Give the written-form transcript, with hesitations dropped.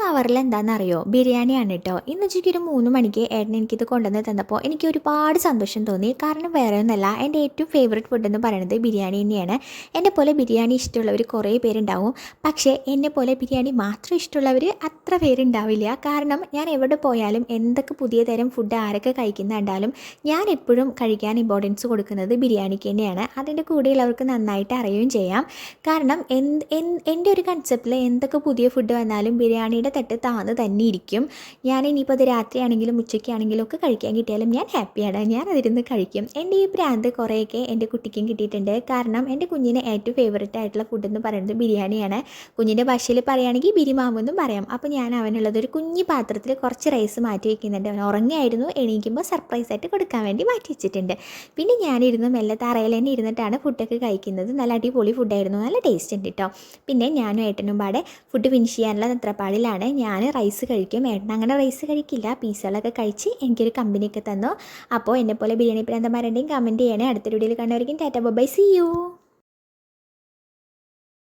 കവറിൽ എന്താണെന്നറിയോ? ബിരിയാണിയാണ് കേട്ടോ. ഇന്ന് ഉച്ചയ്ക്ക് ഒരു 3 മണിക്ക് ഏട്ടൻ എനിക്കിത് കൊണ്ടുവന്ന് തന്നപ്പോൾ എനിക്ക് ഒരുപാട് സന്തോഷം തോന്നി. കാരണം വേറെ ഒന്നല്ല, എൻ്റെ ഏറ്റവും ഫേവറേറ്റ് ഫുഡ് എന്ന് പറയുന്നത് ബിരിയാണി തന്നെയാണ്. എന്നെ പോലെ ബിരിയാണി ഇഷ്ടമുള്ളവർ കുറേ പേരുണ്ടാവും. പക്ഷേ എന്നെ പോലെ ബിരിയാണി മാത്രം ഇഷ്ടമുള്ളവർ അത്ര പേരുണ്ടാവില്ല. കാരണം ഞാൻ എവിടെ പോയാലും എന്തൊക്കെ പുതിയ തരം ഫുഡ് ആരൊക്കെ കഴിക്കുന്ന കണ്ടാലും ഞാൻ എപ്പോഴും കഴിക്കാൻ ഇമ്പോർട്ടൻസ് കൊടുക്കുന്നത് ബിരിയാണിക്ക് തന്നെയാണ്. അതിൻ്റെ കൂടെയുള്ളവർക്ക് നന്നായിട്ട് അറിയുകയും ചെയ്യാം. കാരണം എൻ്റെ ഒരു കൺസെപ്റ്റിൽ എന്തൊക്കെ പുതിയ ഫുഡ് വന്നാലും ബിരിയാണിയുടെ തട്ട് താന്ന് തന്നെ ഇരിക്കും. ഞാൻ ഇനിയിപ്പോൾ അത് രാത്രിയാണെങ്കിലും ഉച്ചയ്ക്കാണെങ്കിലും ഒക്കെ കഴിക്കാൻ കിട്ടിയാലും ഞാൻ ഹാപ്പിയാണ്. ഞാൻ അതിരുന്ന് കഴിക്കും. എൻ്റെ ഈ ഭ്രാന്ത് കുറേയൊക്കെ എൻ്റെ കുട്ടിക്കും കിട്ടിയിട്ടുണ്ട്. കാരണം എൻ്റെ കുഞ്ഞിന് ഏറ്റവും ഫേവറേറ്റ് ആയിട്ടുള്ള ഫുഡ് എന്ന് പറയുന്നത് ബിരിയാണിയാണ്. കുഞ്ഞിൻ്റെ ഭാഷയിൽ പറയുകയാണെങ്കിൽ ബിരിമാമെന്നും പറയാം. അപ്പോൾ ഞാൻ അവനുള്ളത് ഒരു കുഞ്ഞി പാത്രത്തിൽ കുറച്ച് റൈസ് മാറ്റി വയ്ക്കുന്നുണ്ട്. അവൻ ഉറങ്ങിയായിരുന്നു, എണീക്കുമ്പോൾ സർപ്രൈസായിട്ട് കൊടുക്കാൻ വേണ്ടി മാറ്റി വെച്ചിട്ടുണ്ട്. പിന്നെ ഞാനിരുന്ന് മെല്ലെ തറയിൽ തന്നെ ഇരുന്നിട്ടാണ് ഫുഡൊക്കെ കഴിക്കുന്നത്. നല്ല അടിപൊളി ഫുഡായിരുന്നു, നല്ല ടേസ്റ്റ് ഉണ്ട് കേട്ടോ. പിന്നെ ഞാനും ഏട്ടനും പാടെ ഫുഡ് ഫിനിഷ് ചെയ്യാനുള്ള തത്രപ്പാടിലാണ്. ഞാൻ റൈസ് കഴിക്കും, ഏട്ടൻ അങ്ങനെ റൈസ് കഴിക്കില്ല. പീസുകളൊക്കെ കഴിച്ച് എനിക്കൊരു കമ്പനിയൊക്കെ തന്നു. അപ്പോൾ എന്നെപ്പോലെ ബിരിയാണി പ്രാന്തന്മാരുടെയും കമൻറ്റ് ചെയ്യണേ. അടുത്ത വീഡിയോയിൽ കണ്ടവരിക്കും ടാറ്റ ബൈ, സീ യു.